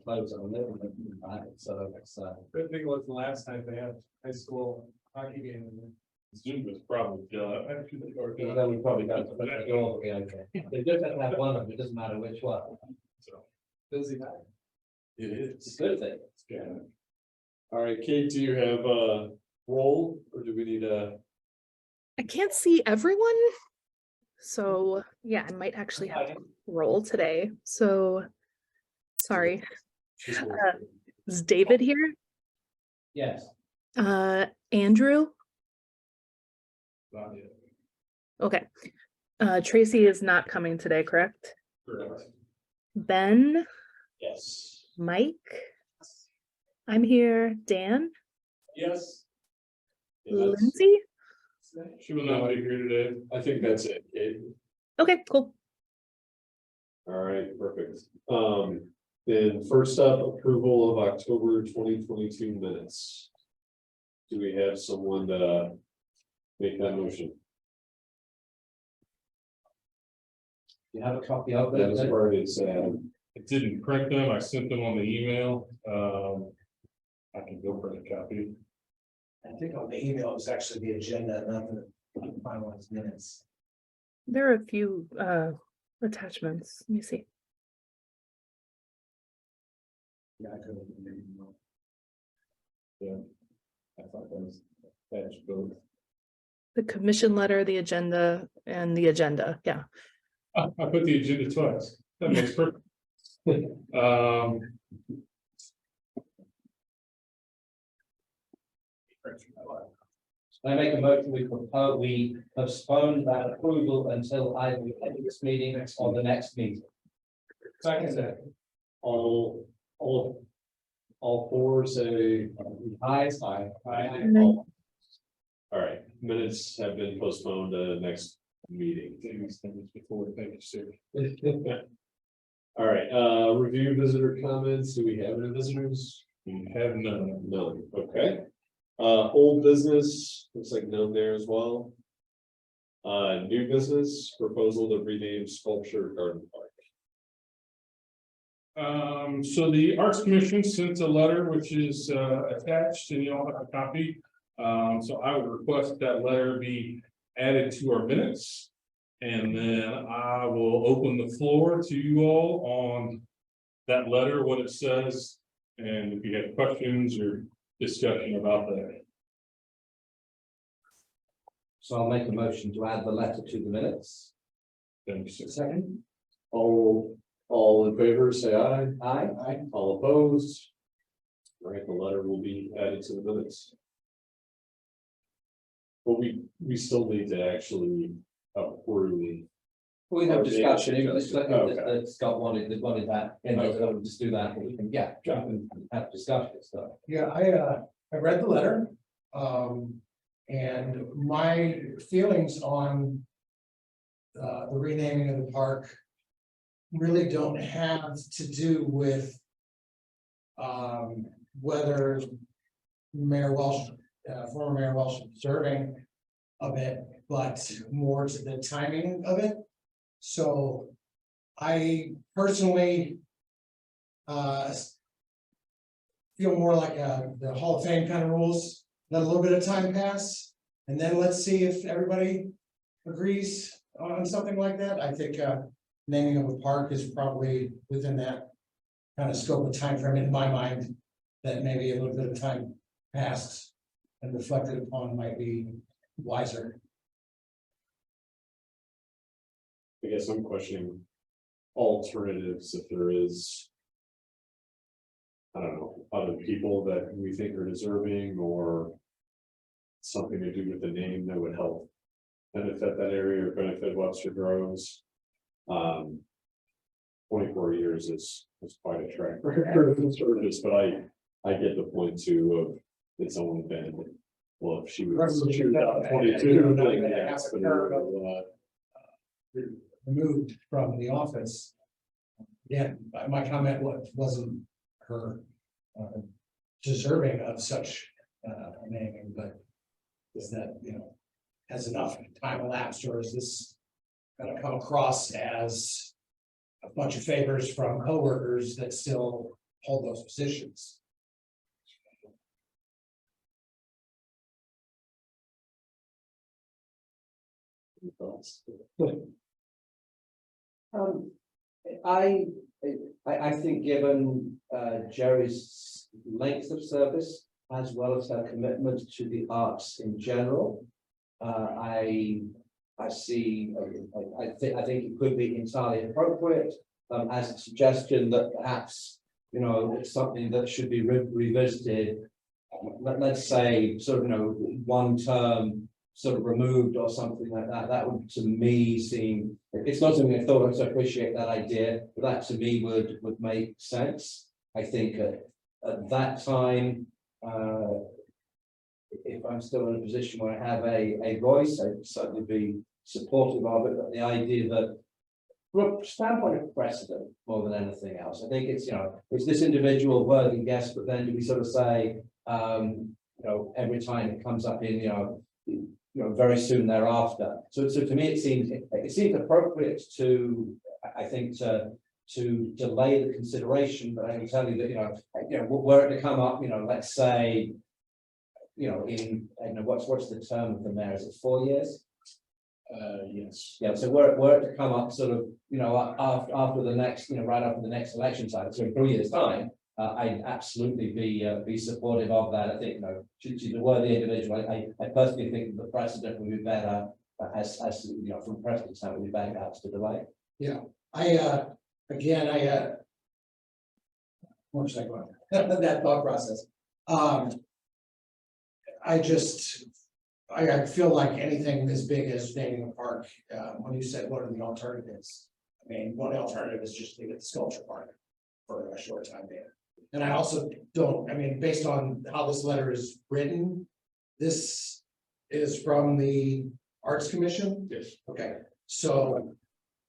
close on it, right? So it's Good thing it wasn't the last time they had high school hockey game. Zoom was probably, then we probably got to put the door again. They just have to have one of them, it doesn't matter which one. so Busy night. it It's is. a good thing. Yeah. All right, Kate, do you have a roll or do we need a? I can't see everyone. So yeah, I might actually have to roll today. So sorry. Is David here? Yes. Andrew? Not yet. Okay. Tracy is not coming today, correct? Correct. Ben, Yes. Mike? I'm here. Dan? Yes. Lindsay? She will not be here today. I think that's it, Kate. Okay, cool. All right, perfect. Then first up, approval of October 2022 minutes. Do we have someone to make that motion? You have a copy of That was it? where it's I didn't print them, I sent them on the email, I can go print a copy. I think on the email, it was actually the agenda, not the finalized minutes. There are a few attachments. Let me see. Yeah, I could have. I thought that was, that's both. The commission letter, the agenda, and the agenda. Yeah. I put the agenda twice, that makes perfect. I make a motion, we postpone that approval until either the end of this meeting or the next meeting. Second. all four say Aye. all right, minutes have been postponed to the next meeting. Things before, thank you, sir. All right, review visitor comments. Do we have any visitors? We have none. None, okay. Old business, looks like none there as well. New business, proposal to rename Sculpture Garden Park. So the Arts Commission sent a letter which is attached and you all have a copy. So I would request that letter be added to our minutes. And then I will open the floor to you all on that letter, what it says. And if you have questions or discussion about that. So I'll make a motion to add the letter to the minutes. Thank you, sir. Second. All in favor, say aye. Aye. All opposed? All right, the letter will be added to the minutes. But we still need to actually approve. We have discussion, it's like Okay. that Scott wanted that, and I would just do that, but we can, yeah, jump and have discussion and stuff. Yeah, I read the letter. And my feelings on the renaming of the park really don't have to do with whether Mayor Walsh, former Mayor Walsh is deserving of it, but more to the timing of it. So I personally feel more like the Hall of Fame kind of rules, let a little bit of time pass, and then let's see if everybody agrees on something like that. I think naming of a park is probably within that kind of scope of time frame in my mind, that maybe a little bit of time passed and reflected upon might be wiser. I guess I'm questioning alternatives if there is. I don't know, other people that we think are deserving or. Something to do with the name that would help benefit that area or benefit Webster Groves. 24 years is quite a track record of service, but I get the point too of it's only been, well, if she was 22. then yeah, it's been Removed from the office. Yeah, my comment wasn't her deserving of such naming, but is that, you know, has enough time elapsed, or is this gonna come across as a bunch of favors from coworkers that still hold those positions. I, I think given Jerry's length of service as well as her commitment to the arts in general, I see, I think it could be entirely appropriate as a suggestion that perhaps, you know, it's something that should be revisited. Let's say sort of, you know, one term sort of removed or something like that. That would to me seem, it's not something I thought, I appreciate that idea, but that to me would make sense. I think at that time, if I'm still in a position where I have a voice, I'd certainly be supportive of it, but the idea that from a standpoint of precedent more than anything else, I think it's, you know, it's this individual worthy guest, but then do we sort of say, you know, every time it comes up in, you know, very soon thereafter. So to me, it seems appropriate to, I think, to delay the consideration, but I can tell you that, you know, were it to come up, you know, let's say, you know, in, you know, what's the term of the mayor? Is it 4 years? Yes. Yeah, so were it to come up sort of, you know, after the next, you know, right after the next election cycle, so in 3 years' time, I'd absolutely be supportive of that. I think, you know, she's a worthy individual. I personally think that the precedent would be better as you know, from precedent standpoint, would be better perhaps to delay. Yeah, again, one second, that thought process. I feel like anything as big as naming a park, when you said what are the alternatives? I mean, one alternative is just to get the sculpture park for a short time being. And I also don't, I mean, based on how this letter is written, this is from the Arts Commission? Yes. Okay, so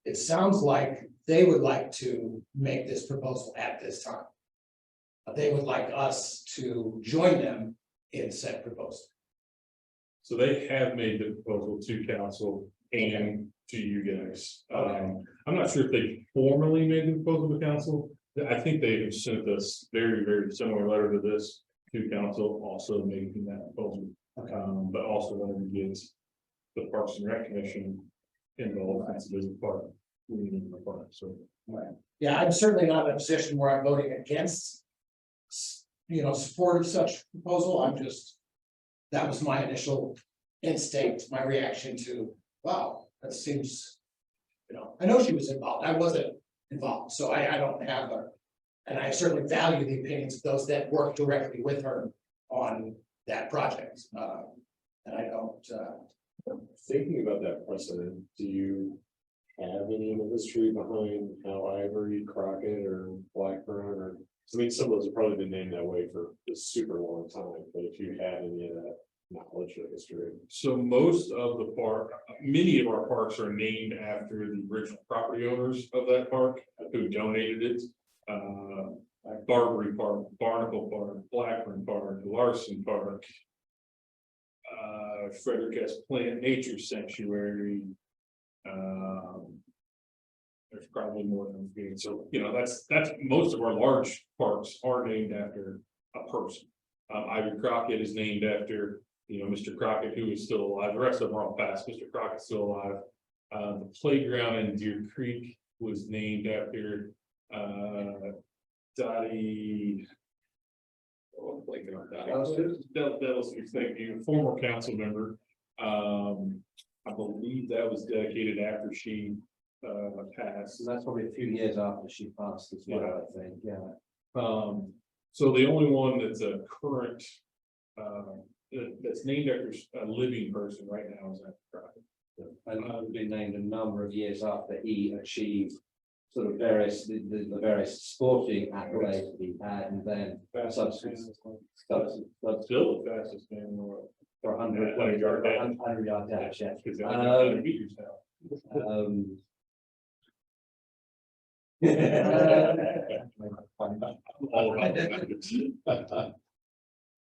it sounds like they would like to make this proposal at this time. They would like us to join them in said proposal. So they have made the proposal to council and to you guys. I'm not sure if they formally made the proposal to council. I think they have sent us very, very similar letter to this to council, also making that proposal. But also wanted to get the Parks and Rec Commission involved as a business part. So. Yeah, I'm certainly not in a position where I'm voting against, you know, support of such proposal. I'm just, that was my initial instinct, my reaction to, wow, that seems, you know, I know she was involved. I wasn't involved, so I don't have a, and I certainly value the opinions of those that work directly with her on that project. And I don't, Thinking about that precedent, do you have any of the history behind how Ivory, Crockett, or Blackburn, or, I mean, some of those have probably been named that way for a super long time, but if you had any of that knowledge or history. So most of the park, many of our parks are named after the original property owners of that park who donated it. Barbary Park, Barnacle Park, Blackburn Park, Larson Park. Frederick S. Plant Nature Sanctuary. There's probably more than I'm so, you know, that's most of our large parks are named after a person. Ivy Crockett is named after, you know, Mr. Crockett, who is still alive. The rest of them are all past. Mr. Crockett's still alive. The playground in Deer Creek was named after Dottie. Oh, blanking on Dottie. Thank you, former council member. I believe that was dedicated after she passed. So that's probably a few years after she passed as well, I think, yeah. So the only one that's a current that's named after a living person right now is that Crockett. And that would be named a number of years after he achieved sort of various, the various sporting accolades that he had, and then subsequent. Still the fastest man in the world. For 100 yard dash, yeah.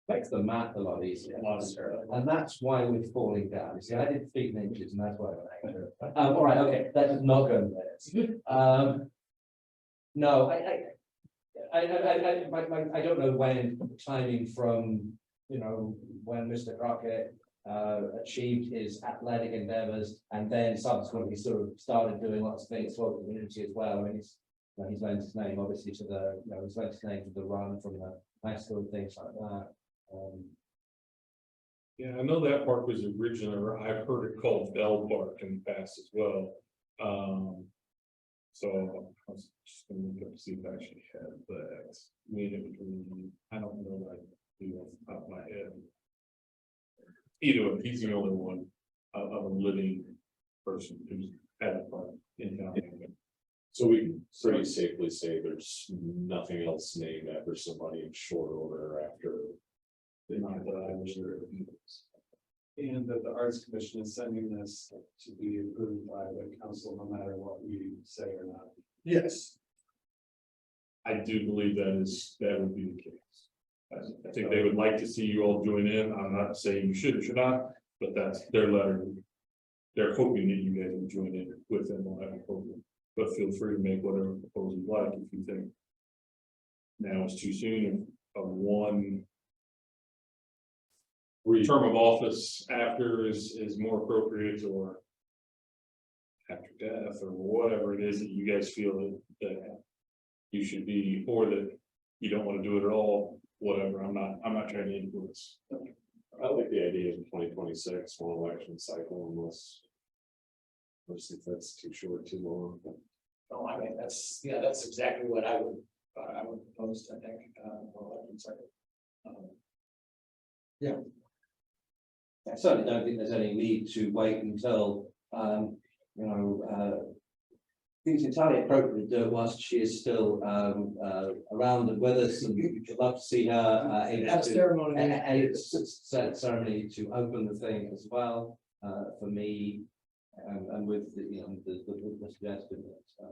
Makes the math a lot easier. And that's why we're falling down. You see, I did feet and inches, and that's why we're all right, okay, that is not going there. No, I don't know when timing from, when Mr. Crockett achieved his athletic endeavors and then subsequently sort of started doing lots of things for the community as well. I mean, he's lent his name obviously to the, he's lent his name to the run from the high school and things like that. Yeah, I know that park was originally, or I've heard it called Bell Park in the past as well. So I was just gonna look up to see if I actually had that. I don't know that I do off the top of my head. Either way, he's the only one of a living person who's had a park in town. So we can pretty safely say there's nothing else named after somebody in short order after. Not that I was sure. And that the Arts Commission is sending this to be approved by the council, no matter what we say or not. Yes. I do believe that would be the case. I think they would like to see you all join in. I'm not saying you should or should not, but that's their letter. They're hoping that you guys will join in with them on that proposal, but feel free to make whatever proposal you like if you think now is too soon of one term of office after is more appropriate, or after death, or whatever it is that you guys feel that you should be, or that you don't want to do it at all, whatever. I'm not trying to influence. I like the idea of 2026, one election cycle, unless if that's too short, too long. No, I mean, that's exactly what I would propose, I think, election cycle. I certainly don't think there's any need to wait until, I think it's entirely appropriate to do it whilst she is still around and with us, and we'd love to see her able Have a to ceremony. a ceremony to open the thing as well, for me, and with the suggestion that I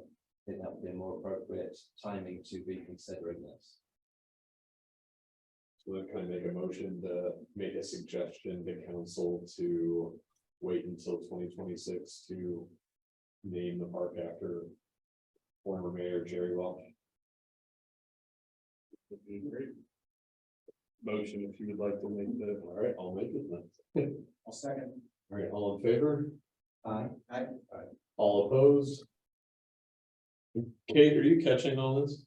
think that would be a more appropriate timing to be considering this. So then can I make a motion to make a suggestion to council to wait until 2026 to name the park after former mayor Jerry Welch? Would be great. Motion if you would like to make that. All right, I'll make it then. I'll second. All right, all in favor? Aye. All opposed? Kate, are you catching all this?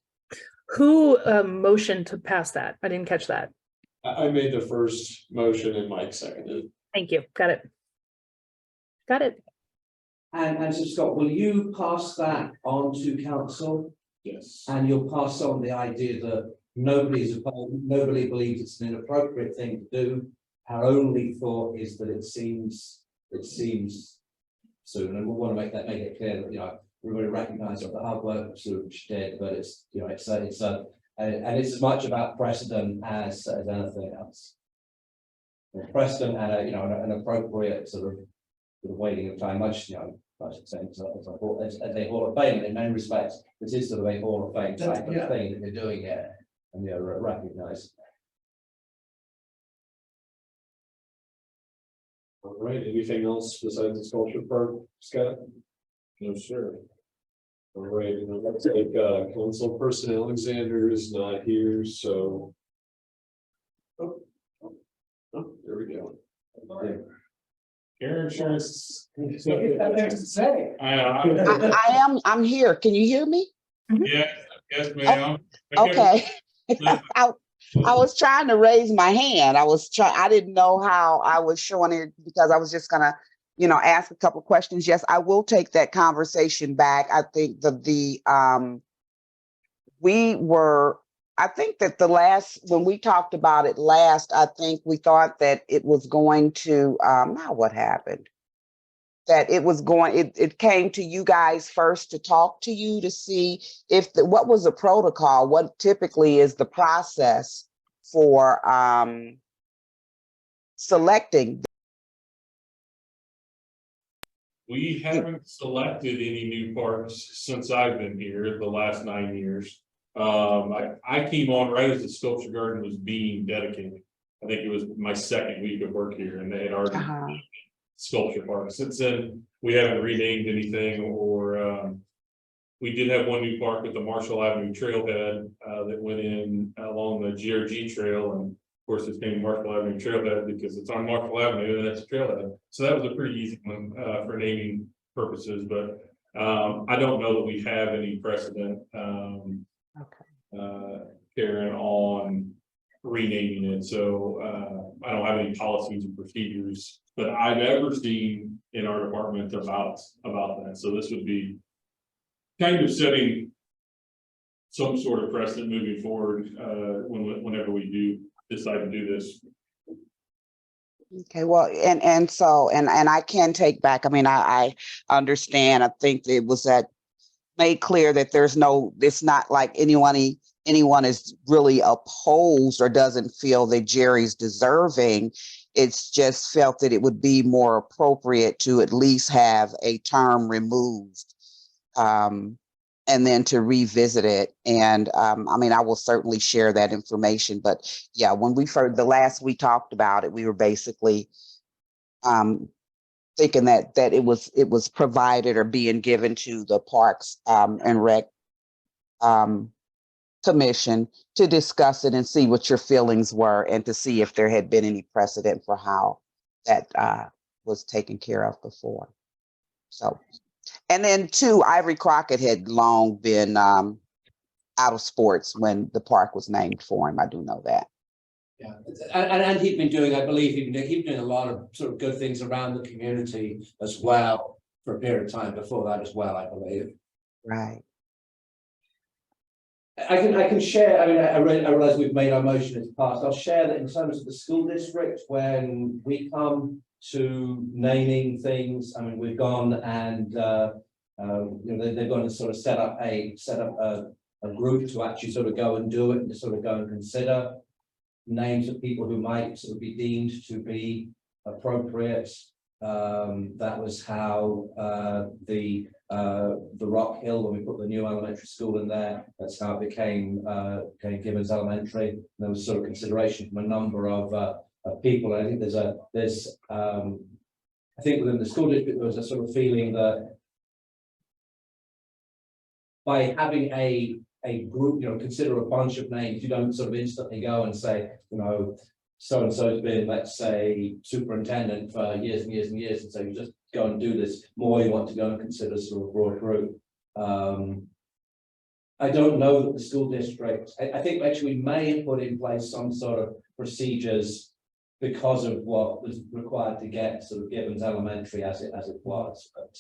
Who motioned to pass that? I didn't catch that. I made the first motion and Mike seconded. Thank you. Got it. Got it. And so Scott, will you pass that on to council? Yes. And you'll pass on the idea that nobody believes it's an inappropriate thing to do. Our only thought is that it seems soon, and we want to make it clear that, we really recognise the hard work that she did, but it's and it's as much about precedent as anything else. Precedent and an appropriate sort of waiting of time, much I should say as a hall of fame. In many respects, this is sort of a hall of fame type of thing that you're doing here, and you're recognised. All right, anything else besides the sculpture park, Scott? No, sir. All right, and it looks like council person Alexander is not here, so. Oh, there we go. Air insurance. Things to say. I'm here. Can you hear me? Yes, ma'am. Okay. I was trying to raise my hand. I didn't know how I was showing it because I was just gonna, ask a couple questions. Yes, I will take that conversation back. I think I think that when we talked about it last, I think we thought that it was going to, now what happened? That it came to you guys first to talk to you to see what was the protocol, what typically is the process for selecting. We haven't selected any new parks since I've been here the last 9 years. I came on right as the sculpture garden was being dedicated. I think it was my second week of work here, and they had already sculpture park. Since then, we haven't renamed anything or We did have one new park at the Marshall Avenue Trailhead, that went in along the GRG Trail, and of course, it's named Marshall Avenue Trailhead because it's on Marshall Avenue and it's a trailhead. So that was a pretty easy one, for naming purposes, but, I don't know that we have any precedent, Karen, on renaming it, so, I don't have any policies and procedures that I've ever seen in our department about that, so this would be kind of setting some sort of precedent moving forward, whenever we do decide to do this. Okay, well, and so, and I can take back, I mean, I understand, I think it was that made clear that there's no, it's not like anyone is really opposed or doesn't feel that Jerry's deserving. It's just felt that it would be more appropriate to at least have a term removed. And then to revisit it. And I mean, I will certainly share that information, but yeah, when the last we talked about it, we were basically thinking that it was provided or being given to the Parks and Rec Commission to discuss it and see what your feelings were and to see if there had been any precedent for how that was taken care of before. So, and then too, Ivory Crockett had long been out of sports when the park was named for him. I do know that. Yeah, and he'd been doing, I believe, he'd been doing a lot of sort of good things around the community as well for a period of time before that as well, I believe. Right. I can share, I mean, I realize we've made our motion in the past. I'll share that in terms of the school district, when we come to naming things, I mean, we've gone and you know, they're going to sort of set up a group to actually sort of go and do it and to sort of go and consider names of people who might sort of be deemed to be appropriate. That was how the Rock Hill, when we put the new elementary school in there, that's how it became Gibbons Elementary. And there was sort of consideration from a number of people. And I think I think within the school district there was a sort of feeling that by having a group, you know, consider a bunch of names, you don't sort of instantly go and say, you know, so and so's been, let's say, superintendent for years and years and years, and so you just go and do this. More you want to go and consider sort of a broad group. I don't know that the school district, I think actually we may have put in place some sort of procedures because of what was required to get sort of Gibbons Elementary as it was. But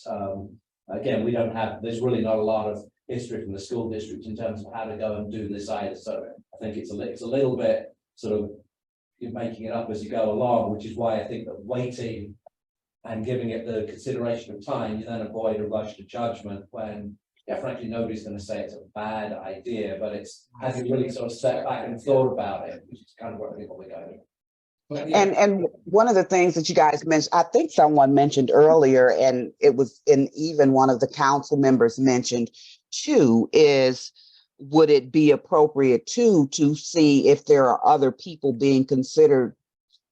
again, we don't have, there's really not a lot of history from the school district in terms of how to go and do this either. So I think it's a little bit sort of, you're making it up as you go along, which is why I think that waiting and giving it the consideration of time, you then avoid a rush to judgment when, yeah, frankly, nobody's going to say it's a bad idea, but it's, have you really sort of stepped back and thought about it, which is kind of what I think we're going. But, yeah. And one of the things that you guys mentioned, I think someone mentioned earlier, and it was, and even one of the council members mentioned too, is would it be appropriate to see if there are other people being considered,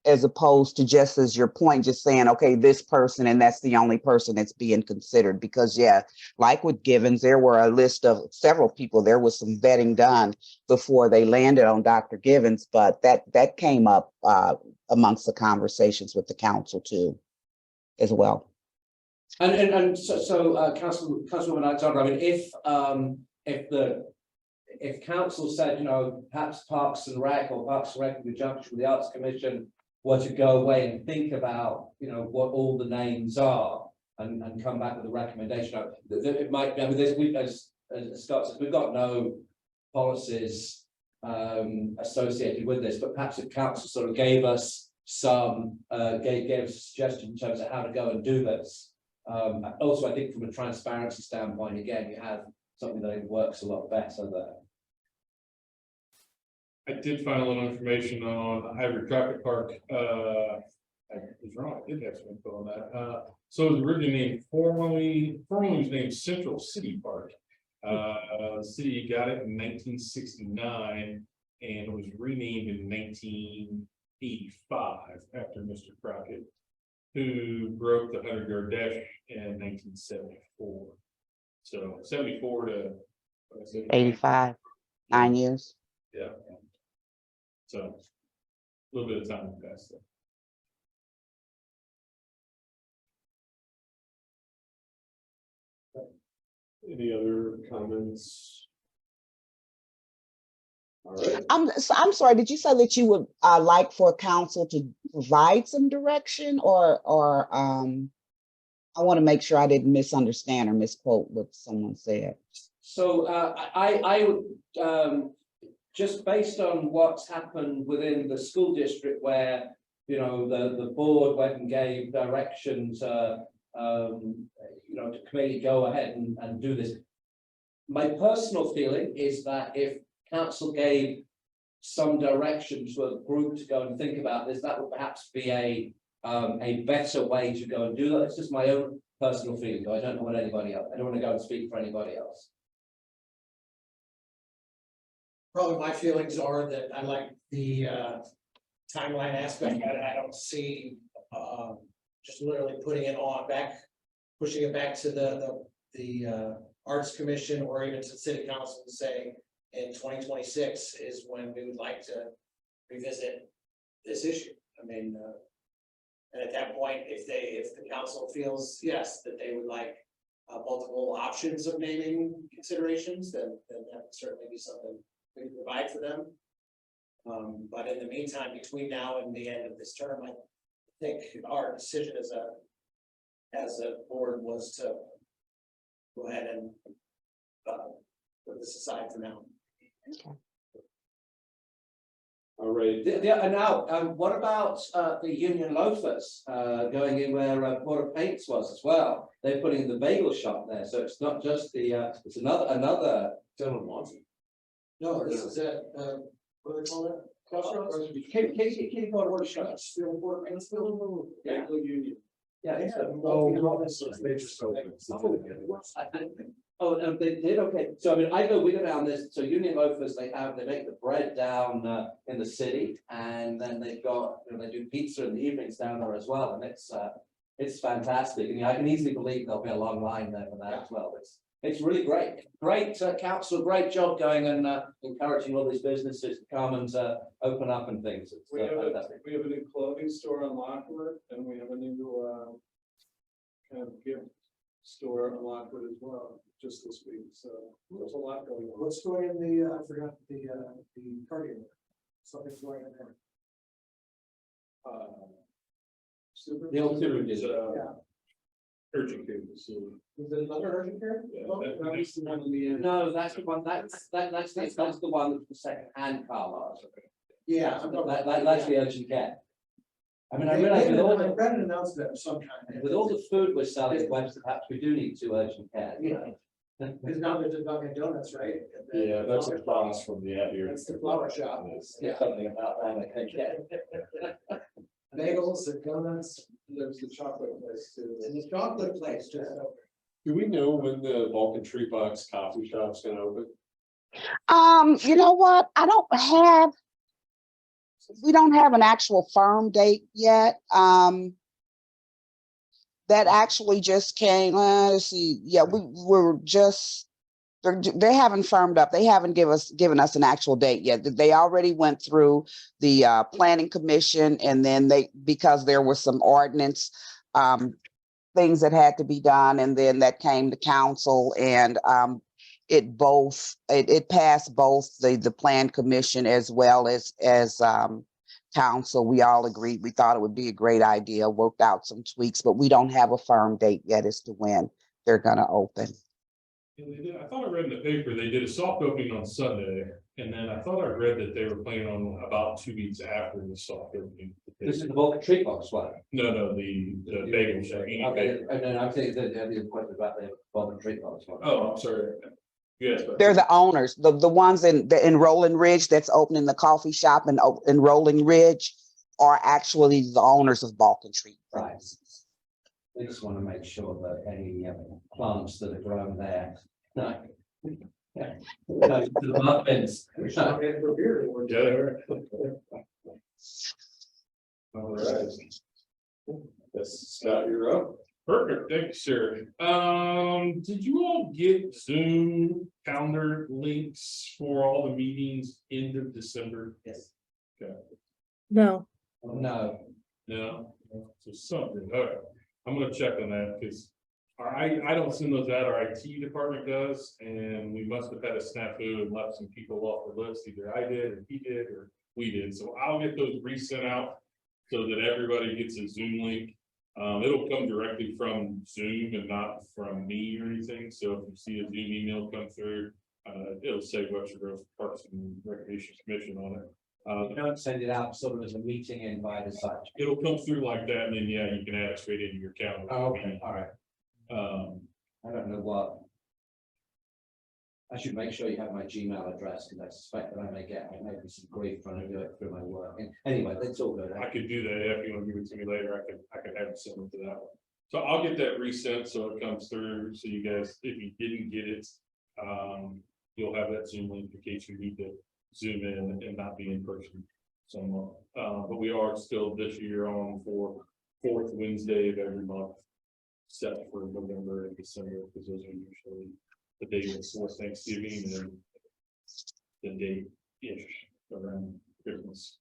as opposed to just as your point, just saying, okay, this person, and that's the only person that's being considered? Because yeah, like with Gibbons, there were a list of several people, there was some vetting done before they landed on Dr. Gibbons, but that came up amongst the conversations with the council too, as well. And so Councilwoman Alexander, I mean, if council said, you know, perhaps Parks and Rec in conjunction with the Arts Commission were to go away and think about, you know, what all the names are and come back with a recommendation, it might be, I mean, as Scott said, we've got no policies associated with this, but perhaps if council sort of gave us some gave us a suggestion in terms of how to go and do this. Also, I think from a transparency standpoint, again, you have something that works a lot better there. I did find a little information on Ivory Crockett Park. I was wrong, I did have some info on that. So it was originally named formerly was named Central City Park. The city got it in 1969 and it was renamed in 1985 after Mr. Crockett, who broke the 100-yard dash in 1974. So 74 to. what I said, 85, 9 years. Yeah. So. A little bit of time passed there. Any other comments? All right, I'm sorry, did you say that you would like for council to provide some direction or I want to make sure I didn't misunderstand or misquote what someone said. So I would, just based on what's happened within the school district where, you know, the board went and gave direction to, you know, to committee, go ahead and do this. My personal feeling is that if council gave some direction to a group to go and think about this, that would perhaps be a better way to go and do that. It's just my own personal feeling, though. I don't know what anybody else, I don't want to go and speak for anybody else. Probably my feelings are that I like the timeline aspect, I don't see just literally putting it on back, pushing it back to the Arts Commission or even to City Council to say in 2026 is when we would like to revisit this issue. I mean, and at that point, if the council feels, yes, that they would like multiple options of naming considerations, then that would certainly be something we can provide for them. But in the meantime, between now and the end of this term, I think our decision as a board was to go ahead and put this aside for now. all right. And now, what about the Union Loafers going in where Port of Paints was as well? They're putting the bagel shop there, so it's not just the it's another. Gentlemen wants it. No, this is it, what do they call it? Crossroads? Katie Porter, what shop? Still Port Mansfield? Yeah. Union. Yeah. Yeah. They just opened. Oh, they did, okay, so I mean, we go down this, so Union Loafers, they make the bread down in the city, and then they've got, you know, they do pizza in the evenings down there as well, and it's fantastic, and I can easily believe there'll be a long line there for that as well. It's really great council, great job going and encouraging all these businesses to come and open up and things. It's We have fantastic. a new clothing store on Lockwood, and we have a new kind of gift store on Lockwood as well, just this week, so there's a lot going on. What's going in the, I forgot the cardio, something's going in there. Super. The old Subaru It's, did. urgent care facility. Is it another urgent care? Yeah, Oh, that- That was the one in the end. No, that's the one, that's the one that's the second-hand car lot. Yeah. That's the urgent care. I mean, I They realize did, with all I the, read an announcement of some kind. with all the food we're selling, perhaps we do need 2 urgent care. Yeah. Because now there's a Dunkin' Donuts, right? Yeah, that's across from the Aviary. That's the flower shop. Yeah, something about that, I think, yeah. Bagels and donuts There's the chocolate place too. and the chocolate place just opened. Do we know when the Vulcan Tree Box coffee shop's gonna open? You know what? We don't have an actual firm date yet. That actually just came, let's see, yeah, we were just, they haven't firmed up. They haven't given us an actual date yet. They already went through the planning commission, and then because there was some ordinance things that had to be done, and then that came to council, and it passed both the plan commission as well as council. We all agreed. We thought it would be a great idea, worked out some tweaks, but we don't have a firm date yet as to when they're gonna open. And they did, I thought I read in the paper, they did a soft opening on Sunday, and then I thought I read that they were planning on about 2 weeks after the soft opening. This is the Vulcan Tree Box one. No, the bagel shop. Okay, and then I'm thinking that the question about the Vulcan Tree Box one. Oh, I'm sorry. Yes. but- They're the owners, the ones in Rolling Ridge that's opening the coffee shop in Rolling Ridge are actually the owners of Balkan Tree. Right. We just want to make sure that any plants that are grown there. No. Yeah. No, to the muffins. Yeah, they were. All right. Yes, Scott, you're up. Perfect, thank you, sir. Did you all get Zoom calendar links for all the meetings end of December? Yes. No, No, No, so something, okay, I'm gonna check on that, because I don't send those out, our IT department does, and we must have had a snafu and left some people off the list, either I did, or he did, or we did, so I'll get those resent out so that everybody gets a Zoom link. It'll come directly from Zoom and not from me or anything, so if you see a Zoom email come through, it'll say Webster Grove Parks and Recreation Commission on it. don't send it out sort of as a meeting invite as such. It'll come through like that, and then, yeah, you can add it straight into your calendar. Oh, okay, all right. Um, I don't know what. I should make sure you have my Gmail address, because I suspect that I may get some grief trying to do it through my work. Anyway, that's all good. I could do that if you want to give it to me later. I could have it sent to that one. So I'll get that resent so it comes through. So you guys, if you didn't get it, you'll have that Zoom link in case you need to zoom in and not be in person somewhat. But we are still this year on for fourth Wednesday of every month, set for November and December, because those are usually the day before Thanksgiving and the date-ish around Christmas.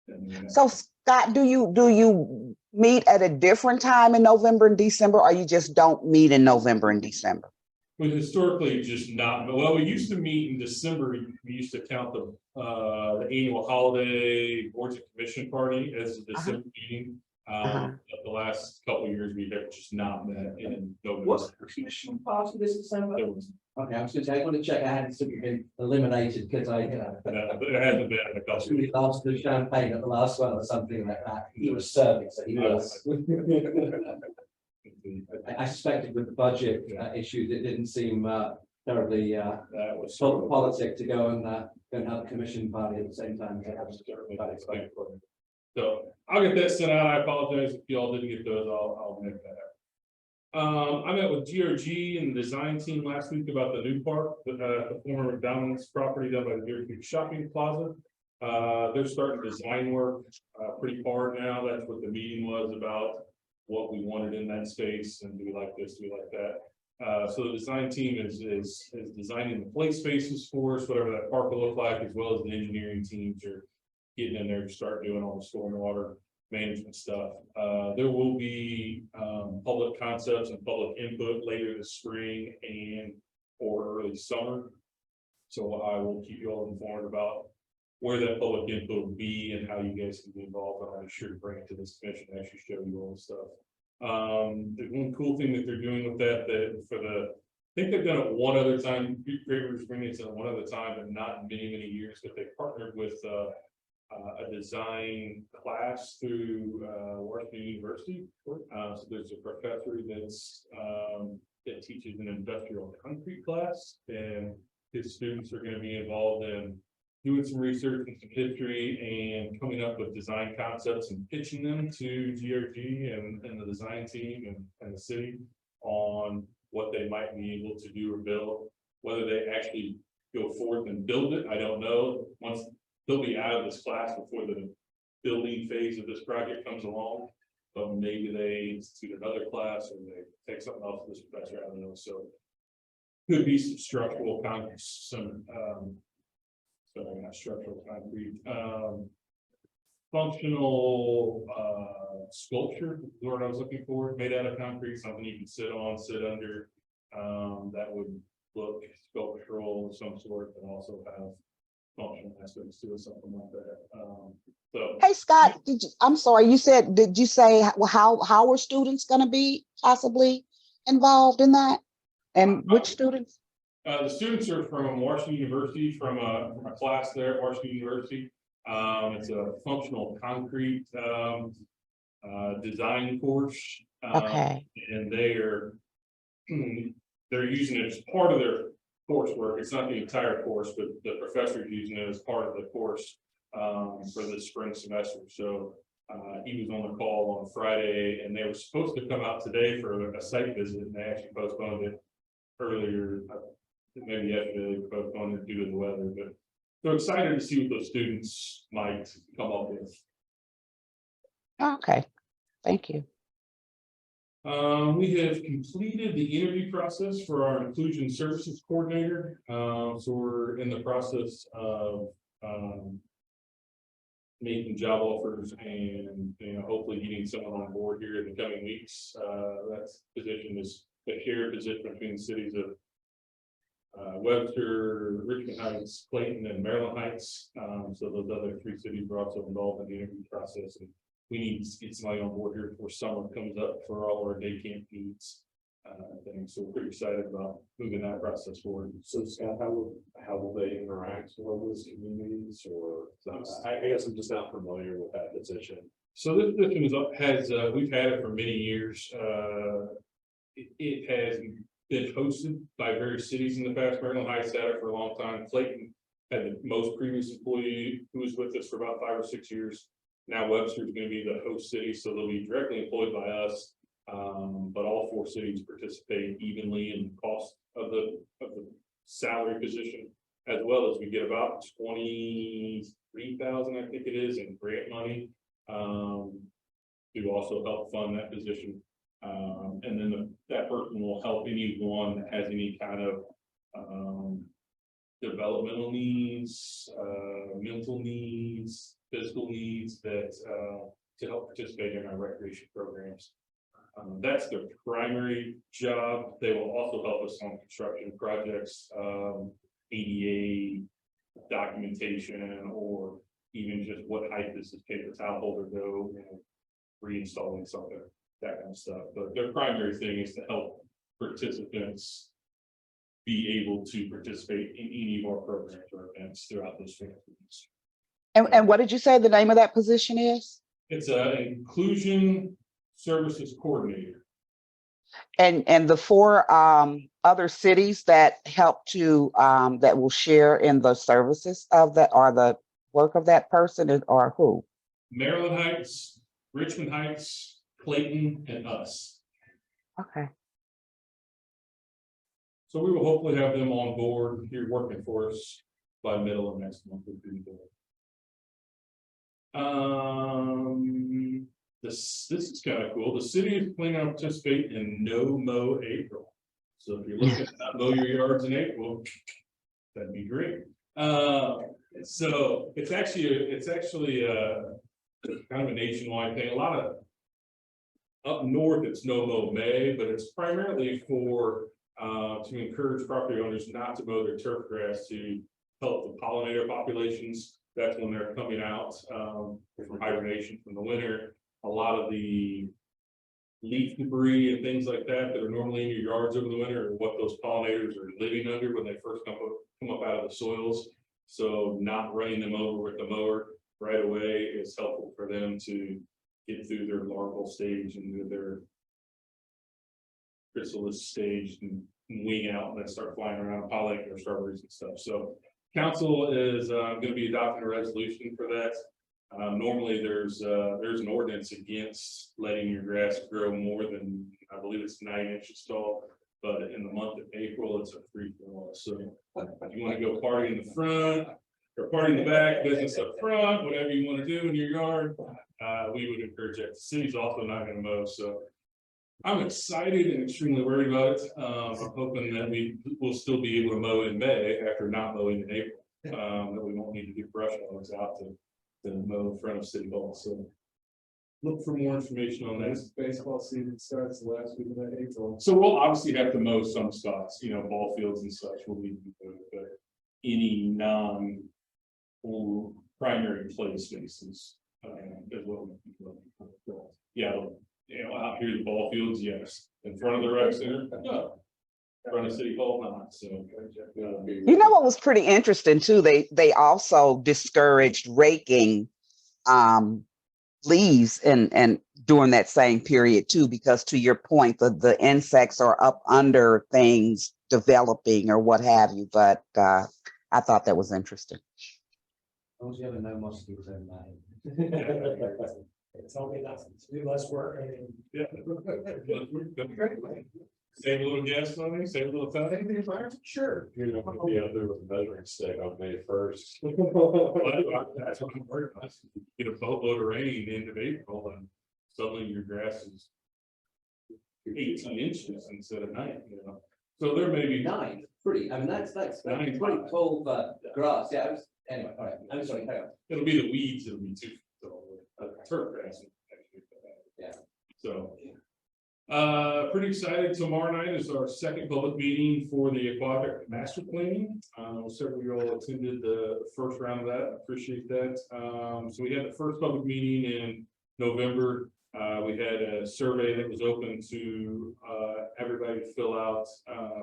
And, So Scott, do you meet at a different time in November and December, or you just don't meet in November and December? we historically just not, well, we used to meet in December, we used to count the annual holiday boards and commission party as a December meeting. The last couple of years, we have just not met in November. What's the commission party this December? There was- Okay, I was going to say, I want to check I hadn't simply been eliminated because I, but it hasn't been in a couple of somebody years. asked the champagne at the last one or something like that. He was serving, so he was. I suspected with the budget issues, it didn't seem terribly That was politic to go and have a commission party at the same time. So I'll get that sent out. I apologize if y'all didn't get those. I'll make that happen. I met with GRG and the design team last week about the new park, the former McDonald's property down by the Deer Creek Shopping Plaza. They're starting design work pretty hard now. That's what the meeting was about, what we wanted in that space, and do we like this, do we like that? So the design team is designing the play spaces for us, whatever that park will look like, as well as the engineering teams are getting in there to start doing all the stormwater management stuff. There will be public concepts and public input later this spring and or early summer. So I will keep you all informed about where that public input will be and how you guys can be involved. I'll be sure to bring it to this commission and actually show you all the stuff. The one cool thing that they're doing with that I think they've done it one other time. Great River Spring has done it one other time, but not in many years. But they partnered with a design class through Washington University. So there's a professor that teaches an industrial concrete class, and his students are going to be involved in doing some research and some history and coming up with design concepts and pitching them to GRG and the design team and the city on what they might be able to do or build. Whether they actually go forth and build it, I don't know. Once they'll be out of this class before the building phase of this project comes along, but maybe they institute another class or they take something else with this professor, I don't know. So could be some structural concrete, not structural concrete, functional sculpture is what I was looking for, made out of concrete, something you can sit on, sit under, that would look sculptural of some sort, but also have functional aspects to it, something like that. So Hey, Scott, I'm sorry, did you say how are students gonna be possibly involved in that? And which students? the students are from Washington University, from a class there at Washington University. It's a functional concrete design course. Okay, And they're using it as part of their coursework. It's not the entire course, but the professor's using it as part of the course for the spring semester. So he was on the call on Friday, and they were supposed to come out today for a site visit, and they actually postponed it earlier. Maybe yesterday they postponed it due to the weather, but they're excited to see what those students might come up with. okay, thank you. We have completed the interview process for our inclusion services coordinator. So we're in the process of, making job offers and, hopefully getting someone on board here in the coming weeks. That position is a shared position between the cities of Webster, Richmond Heights, Clayton, and Maryland Heights. So those other 3 cities were also involved in the interview process, and we need to get somebody on board here before summer comes up for all our day camp needs. Things, so we're pretty excited about moving that process forward. So Scott, how will they interact with those communities or, I guess I'm just not familiar with that position. So this position we've had it for many years. It has been hosted by various cities in the past. Maryland Heights had it for a long time. Clayton had the most previous employee who was with us for about 5 or 6 years. Now Webster is going to be the host city, so they'll be directly employed by us. But all 4 cities participate evenly in the cost of the salary position, as well as we get about 23,000, I think it is, in grant money. To also help fund that position. And then that person will help anyone that has any kind of developmental needs, mental needs, physical needs that to help participate in our recreation programs. That's their primary job. They will also help us on construction projects, ADA documentation, or even just what height does this paper towel holder go, reinstalling something, that kind of stuff. But their primary thing is to help participants be able to participate in any of our programs or events throughout those families. And what did you say the name of that position is? It's an inclusion services coordinator. And the 4 other cities that help to that will share in the services of that, or the work of that person, or who? Maryland Heights, Richmond Heights, Clayton, and us. Okay. So we will hopefully have them on board here working for us by middle of next month. This is kind of cool. The city is planning on participating in No Mow April. So if you're looking to mow your yards in April, that'd be great. So it's actually kind of a nationwide thing. A lot of up north, it's No Mow May, but it's primarily for to encourage property owners not to mow their turf grass to help the pollinator populations. That's when they're coming out from hibernation from the winter. A lot of the leaf debris and things like that that are normally in your yards over the winter are what those pollinators are living under when they first come up out of the soils. So not running them over with the mower right away is helpful for them to get through their larval stage and their chrysalis stage and wing out and then start flying around, pollinating their strawberries and stuff. So council is going to be adopting a resolution for that. Normally there's an ordinance against letting your grass grow more than, I believe it's 9 inches tall, but in the month of April, it's a free for all. So if you want to go party in the front or party in the back, business up front, whatever you want to do in your yard, we would encourage that. The city's also not going to mow, so I'm excited and extremely worried about it. I'm hoping that we will still be able to mow in May after not mowing in April. That we won't need to do brush hogs out to mow in front of City Hall. So look for more information on that. Baseball season starts the last week of April. So we'll obviously have to mow some spots, ball fields and such will need to be mowed, but any non or primary play spaces as well. Yeah, out here, the ball fields, yes. In front of the rec center, no. In front of City Hall, not. So You know what was pretty interesting too? They also discouraged raking leaves and during that same period too, because to your point, the insects are up under things developing or what have you. But I thought that was interesting. As long as you have a no mosquitoes in May. It's only nothing to do less work. I mean, yeah. Save a little gas money, save a little time. the environment, sure. You're not gonna be out there with a measuring stick on May 1st. That's what I'm worried about. Get a boatload of rain into April and suddenly your grass is 18 inches instead of 9, you know. So there may be, 9, pretty, I mean, that's Nine. pretty tall for grass, yeah, anyway, all right, I'm sorry, carry on. it'll be the weeds, it'll be 2 feet tall, turf grass. Actually. Yeah. So. Pretty excited. Tomorrow night is our second public meeting for the aquatic master planning. Several of you all attended the first round of that. Appreciate that. So we had the first public meeting in November. We had a survey that was open to everybody to fill out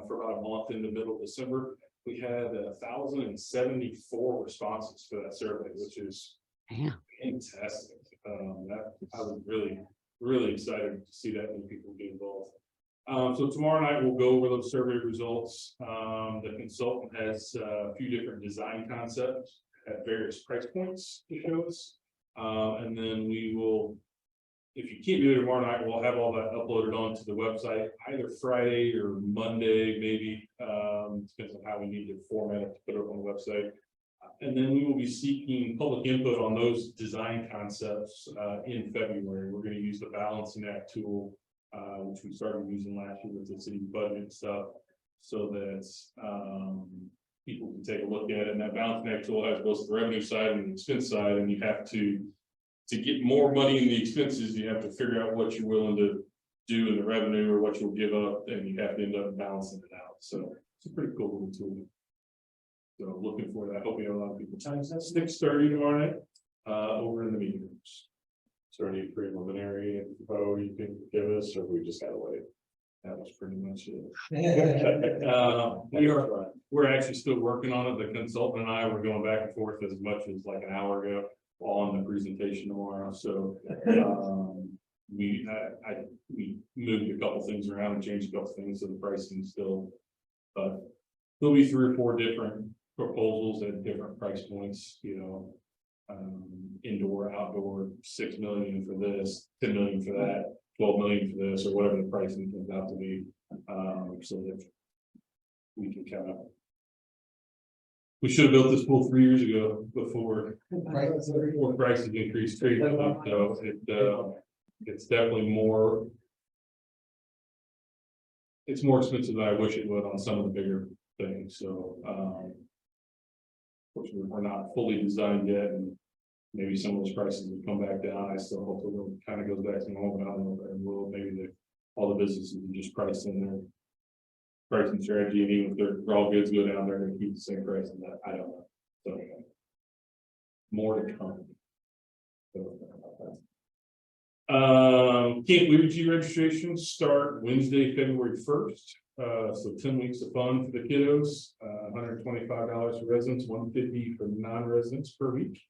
for about a month in the middle of December. We had 1,074 responses for that survey, which is fantastic. I was really excited to see that many people get involved. So tomorrow night we'll go over those survey results. The consultant has a few different design concepts at various price points to show us. And then we will, if you can't do it tomorrow night, we'll have all that uploaded onto the website either Friday or Monday, maybe. Depends on how we need to format it to put it on the website. And then we will be seeking public input on those design concepts in February. We're going to use the balancing act tool, which we started using last year with the city budget and stuff, so that people can take a look at it. And that balancing act tool has both the revenue side and the expense side, and you have to get more money in the expenses, you have to figure out what you're willing to do in the revenue or what you'll give up, and you have to end up balancing it out. So it's a pretty cool little tool. So looking for that. Hope we have a lot of people. Times that's 6:30 tomorrow night, over in the meeting rooms. Is there any preliminary info you can give us, or we just gotta wait? That was pretty much it. We're actually still working on it. The consultant and I were going back and forth as much as like an hour ago on the presentation tomorrow. So we moved a couple things around and changed a couple things, so the pricing still, but there'll be 3 or 4 different proposals at different price points, you know, indoor, outdoor, 6 million for this, 10 million for that, 12 million for this, or whatever the pricing comes out to be. So that we can kind of, we should have built this pool 3 years ago before prices increased. So it's definitely more. It's more expensive than I wish it would on some of the bigger things. So fortunately, we're not fully designed yet, and maybe some of those prices will come back down. I still hope it kind of goes back to normal. I don't know if it will. Maybe all the businesses will just price in their pricing strategy, and even if their raw goods go down, they're going to keep the same price. And that I don't know. So more to come. Camp Liberty registrations start Wednesday, February 1st. So 10 weeks of fun for the kiddos, $125 for residents, $150 for non-residents per week.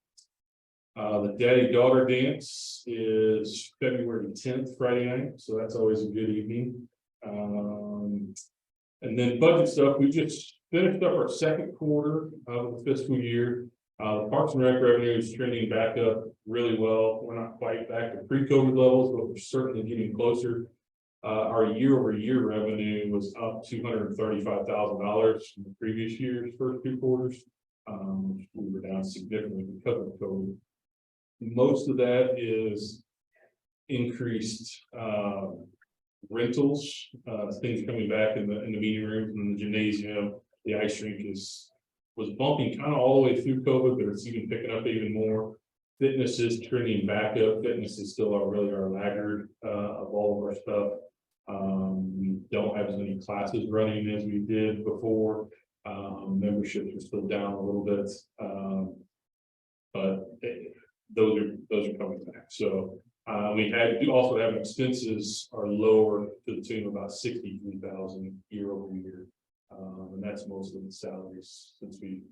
The daddy-daughter dance is February 10th, Friday night, so that's always a good evening. And then budget stuff, we just finished up our second quarter of the fiscal year. The Parks and Rec revenue is trending back up really well. We're not quite back to pre-COVID levels, but we're certainly getting closer. Our year-over-year revenue was up $235,000 from the previous year's first 2 quarters. We were down significantly because of COVID. Most of that is increased rentals, things coming back in the meeting rooms and the gymnasium. The ice rink was bumping kind of all the way through COVID, but it's even picking up even more. Fitness is trending back up. Fitness is still our laggard of all of our stuff. We don't have as many classes running as we did before. Memberships are still down a little bit, but those are coming back. So we also have expenses are lower to the tune of about 63,000 year over year, and that's most of the salaries since we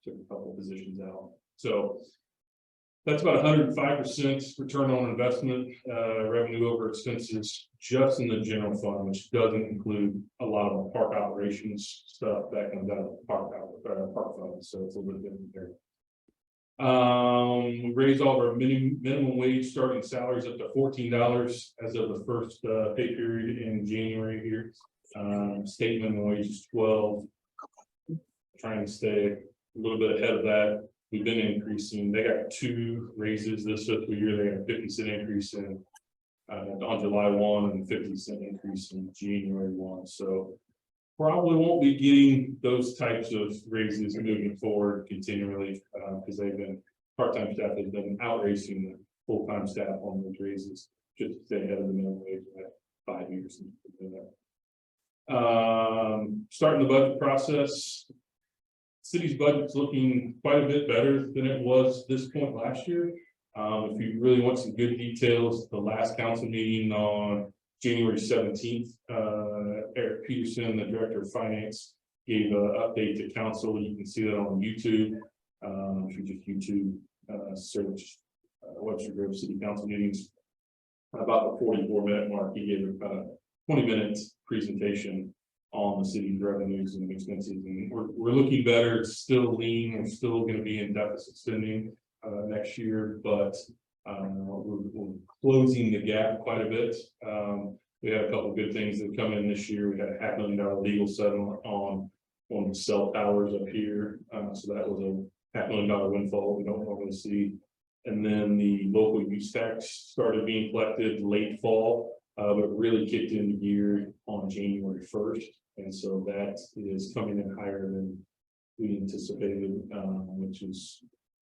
took a couple of positions out. So that's about 105% return on investment, revenue over expenses, just in the general fund, which doesn't include a lot of park operations stuff that comes out of the park fund. So it's a little bit different there. We raised all of our minimum wage starting salaries up to $14 as of the first pay period in January here. State minimum wage is $12. Trying to stay a little bit ahead of that. We've been increasing. They got 2 raises this fiscal year. They got a 50-cent increase in on July 1 and 50-cent increase in January 1. So probably won't be getting those types of raises moving forward continually, because part-time staff has been outracing the full-time staff on those raises, just to stay ahead of the minimum wage at 5 years. Starting the budget process. City's budget's looking quite a bit better than it was this point last year. If you really want some good details, the last council meeting on January 17th, Eric Peterson, the Director of Finance, gave an update to council. You can see that on YouTube. If you just YouTube search Webster Grove City Council meetings, about the 44-minute mark, he gave about a 20-minute presentation on the city's revenues and expenses, and we're looking better. It's still lean. We're still going to be in deficit spending next year, but we're closing the gap quite a bit. We had a couple of good things that come in this year. We had a $500,000 legal settlement on one of the cell towers up here, so that was a $500,000 windfall we don't normally see. And then the local use tax started being collected late fall, but really kicked into gear on January 1st. And so that is coming in higher than we anticipated, which is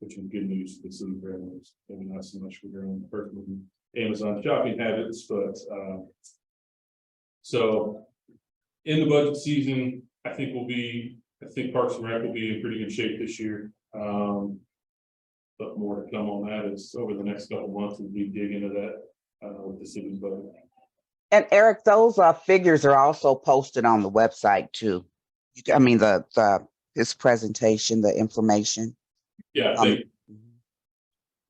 good news for the city revenues. Maybe not so much for your own personal Amazon shopping habits, but so in the budget season, I think Parks and Rec will be in pretty good shape this year. But more to come on that is over the next couple of months, we'll be digging into that with the city's budget. And Eric, those figures are also posted on the website too. I mean, his presentation, the information. Yeah,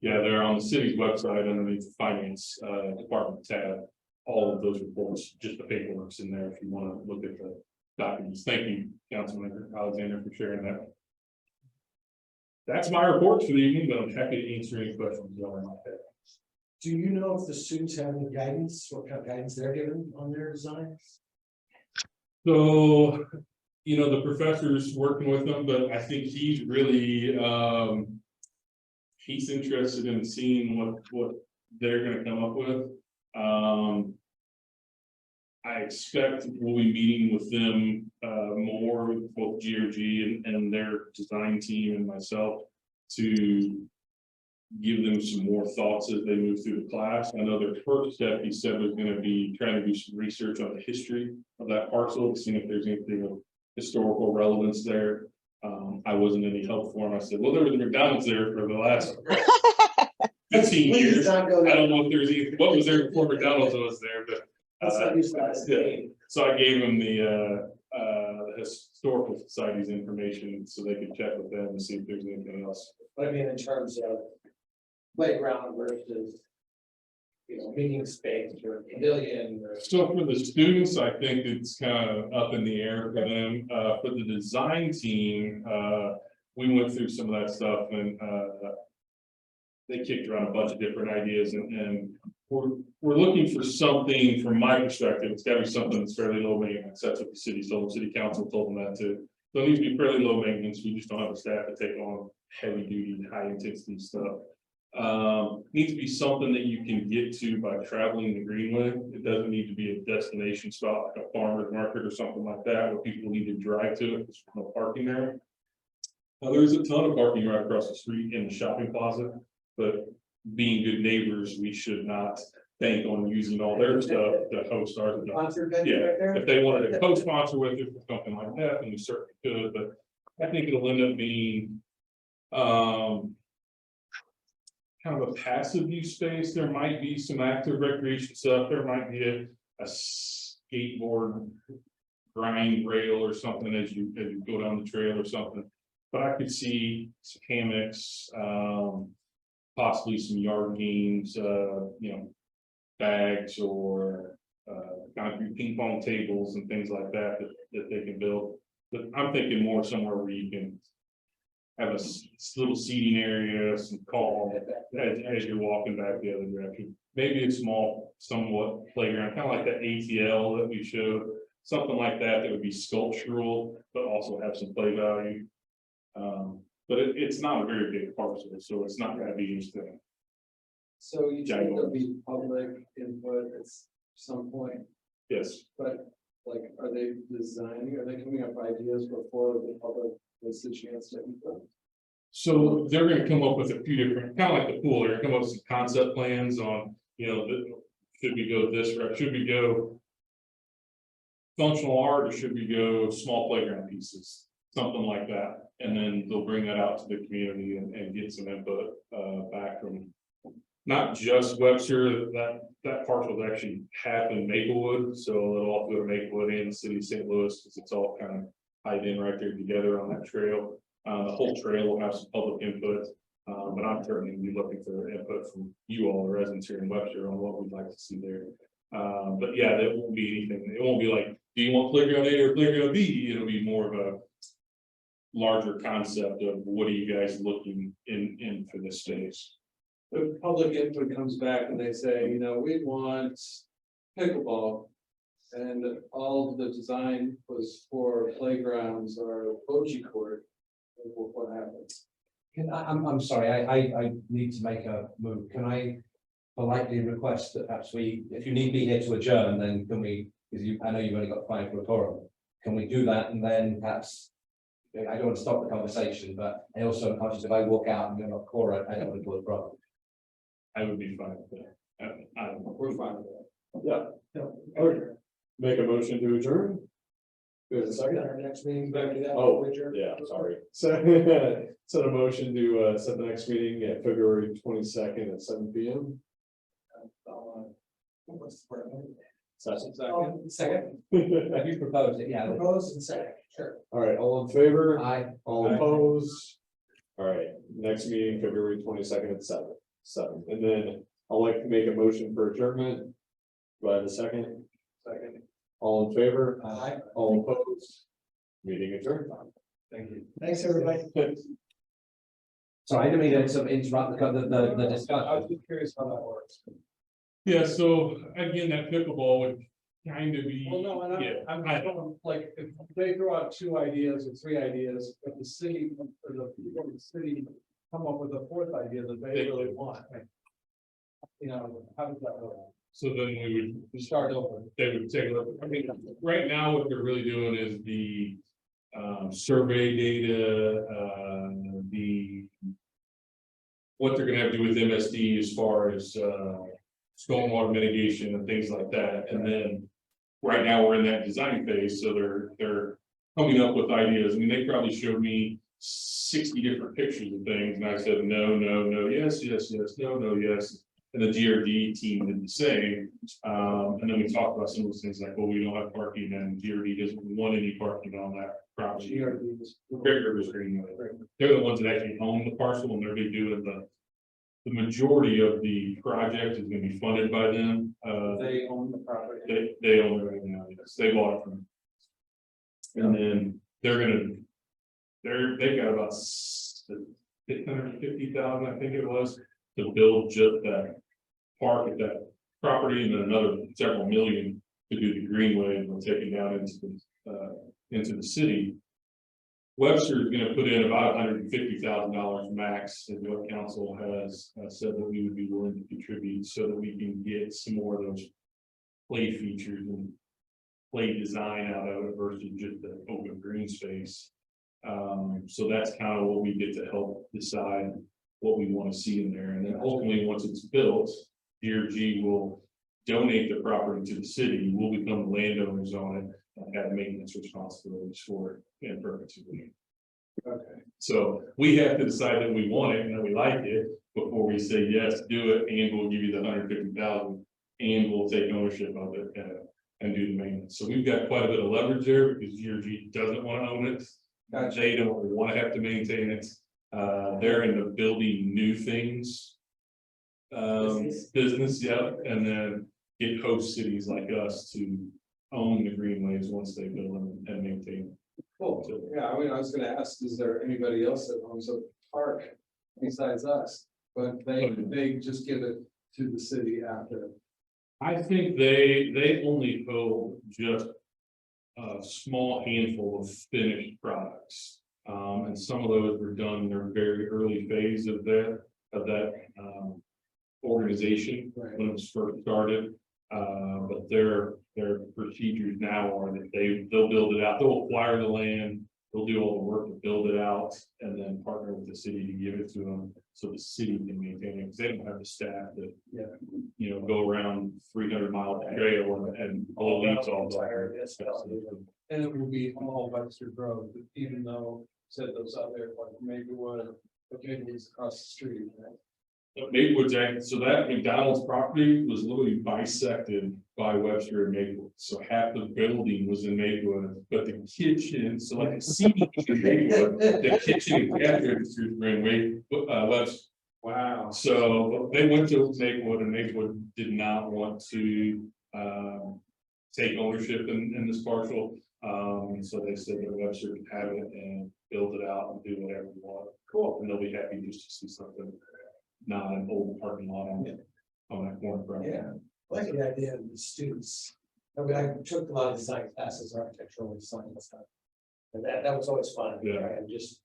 they're on the city's website underneath the finance department tab. All of those reports, just the paperwork's in there if you want to look at the documents. Thank you, Councilman Alexander, for sharing that. That's my report for the evening, but I'm happy to answer any questions you might have. Do you know if the students have any guidance, what kind of guidance they're given on their designs? So, the professor's working with them, but I think he's really, he's interested in seeing what they're gonna come up with. I expect we'll be meeting with them more, both GRG and their design team and myself, to give them some more thoughts as they move through the class. I know their first step, he said, was going to be trying to do some research on the history of that parcel, seeing if there's anything of historical relevance there. I wasn't any help for him. I said, well, there was a McDonald's there for the last 15 years. I don't know if there's anything, what was there before McDonald's was there, but so I gave him the historical society's information so they could check with them and see if there's anything else. But I mean, in terms of playground versus, meeting space or pavilion or. So for the students, I think it's kind of up in the air for them. For the design team, we went through some of that stuff and they kicked around a bunch of different ideas, and we're looking for something. From my perspective, it's got to be something that's fairly low maintenance. That's what the city told. City council told them that too. So it needs to be fairly low maintenance. We just don't have the staff to take on heavy duty, high intensity stuff. Needs to be something that you can get to by traveling the Greenway. It doesn't need to be a destination stop, like a farmer's market or something like that, where people need to drive to it. There's no parking there. Now, there's a ton of parking right across the street in the shopping plaza, but being good neighbors, we should not bank on using all their stuff to host ours. If they wanted to co-sponsor with it or something like that, then we certainly could, but I think it'll end up being kind of a passive use space. There might be some active recreation stuff. There might be a skateboard grind rail or something as you go down the trail or something. But I could see some hammocks, possibly some yard games, bags or concrete ping pong tables and things like that they can build. But I'm thinking more somewhere where you can have a little seating area, some calm as you're walking back the other direction. Maybe a small, somewhat playground, kind of like that ATL that we showed, something like that that would be sculptural, but also have some play value. But it's not a very big parcel, so it's not going to be anything So you Yeah, think go there'll be public input at some point, Yes, but like, are they coming up with ideas before the public gets the chance to input? So they're gonna come up with a few different, kind of like the pool, they're gonna come up with some concept plans on, should we go this route, should we go functional art, or should we go small playground pieces, something like that. And then they'll bring that out to the community and get some input, back from not just Webster, that parcel is actually half in Maplewood, so it'll all go to Maplewood and the city of St. Louis, because it's all kind of tied in right there together on that trail. The whole trail will have some public input, but I'm certainly be looking for input from you all, the residents here in Webster, on what we'd like to see there. But yeah, there won't be anything, it won't be like, do you want playground A or playground B? It'll be more of a larger concept of what are you guys looking in for this space? The public input comes back and they say, we want pickleball. And all the design was for playgrounds or bocce court. What happens? I'm sorry, I need to make a move. Can I politely request that perhaps if you need me here to adjourn, then can we, because I know you've only got 5 for a quorum. Can we do that, and then perhaps, I don't want to stop the conversation, but I also am conscious if I walk out and you're not quorum, I don't want to cause a problem. I would be fine with that. I don't know. We're fine with that. yeah. Okay. Make a motion to adjourn. There's a second. Our next meeting, back to that. Oh, yeah, sorry. So, set a motion to, set the next meeting at February 22nd at 7 p.m. What's the word? Second. Second, Have you proposed it? Yeah. propose and second, sure. All right, all in favor? I, All opposed? All right, next meeting, February 22nd at 7. And then I'd like to make a motion for adjournment. Do I have a second? Second. All in favor? Aye. All opposed? Meeting adjourned. Thank you. Thanks, everybody. sorry, I didn't mean to sort of interrupt the I discussion. was just curious how that works. Yeah, so again, that pickleball would kind of be. Well, no, and yeah, I'm I- going, like, if they throw out 2 ideas or 3 ideas, but the city, or the people in the city come up with a 4th idea that they really want. How does that work? So then we We would, start over. they would take a look, I mean, right now, what they're really doing is the survey data, what they're gonna have to do with MSD as far as stormwater mitigation and things like that, and then right now, we're in that design phase, so they're coming up with ideas. I mean, they probably showed me 60 different pictures of things, and I said, no, no, no, yes, yes, yes, no, no, yes. And the GRD team did the same. And then we talked about some of those things like, well, we don't have parking, and GRD doesn't want any parking on that property. Great Rivers Greenway. They're the ones that actually own the parcel, and they're gonna be doing the majority of the project is gonna be funded by them. They own the property. They own it right now, yes, they bought it from. And then they've got about 650,000, I think it was, to build just that park at that property, and then another several million to do the greenway, and we'll take it down into the city. Webster is gonna put in about $150,000 max, is what council has said that we would be willing to contribute, so that we can get some more of those play features and play design out of it versus just the open green space. So that's kind of what we get to help decide what we want to see in there. And then ultimately, once it's built, DRG will donate the property to the city. We'll become landowners on it and have maintenance responsibilities for it in perpetuity. Okay. So we have to decide that we want it and that we like it before we say, yes, do it, and we'll give you the 150,000, and we'll take ownership of it and do the maintenance. So we've got quite a bit of leverage there, because GRG doesn't want to own it. They don't want to have to maintain it. They're into building new things. Business, yeah, and then get host cities like us to own the greenways once they build them and maintain them. Cool. Yeah, I mean, I was gonna ask, is there anybody else that owns a park besides us? But they just give it to the city after. I think they only hold just a small handful of finished products. And some of those were done in their very early phase of that organization Right. when it was first started. But their procedures now are that they'll build it out, they'll acquire the land, they'll do all the work to build it out, and then partner with the city to give it to them, so the city can maintain it, because they don't have the staff that. Yeah. You know, go around 300-mile trail and all leaves all. And it will be all Webster Grove, even though said those other, like Maplewood, but Maplewood's across the street, right? Maplewood's act, so that McDonald's property was literally bisected by Webster and Maplewood, so half the building was in Maplewood, but the kitchen, so like a seating in Maplewood, the kitchen and cash registers were in Webster. Wow. So they went to Maplewood, and Maplewood did not want to take ownership in this parcel. So they said that Webster could have it and build it out and do whatever you want. Cool. And they'll be happy just to see something, not an old parking lot on that corner. property. Yeah, I like the idea of the students. I mean, I took a lot of design classes, architectural design and stuff. And that was always fun, Yeah. right? And just,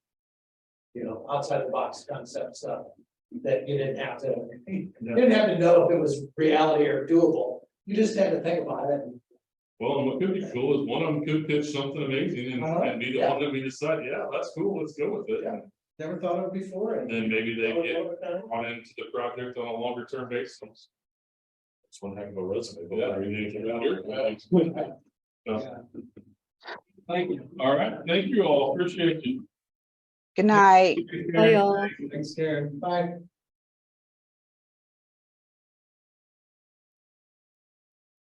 outside the box concept stuff that you didn't have to, you didn't have to know if it was reality or doable. You just had to think about it. And Well, and what could be cool is one of them could pitch something amazing and be the Yeah. one that we decide, yeah, that's cool, let's go with it. Yeah. Never thought of it before. And then maybe they get on into the project on a longer term basis. It's one heck of a resume. but Yeah. everything around here. Thank you. All right, thank you all, appreciate you. Good night. Bye, y'all. Thanks, Karen. Bye.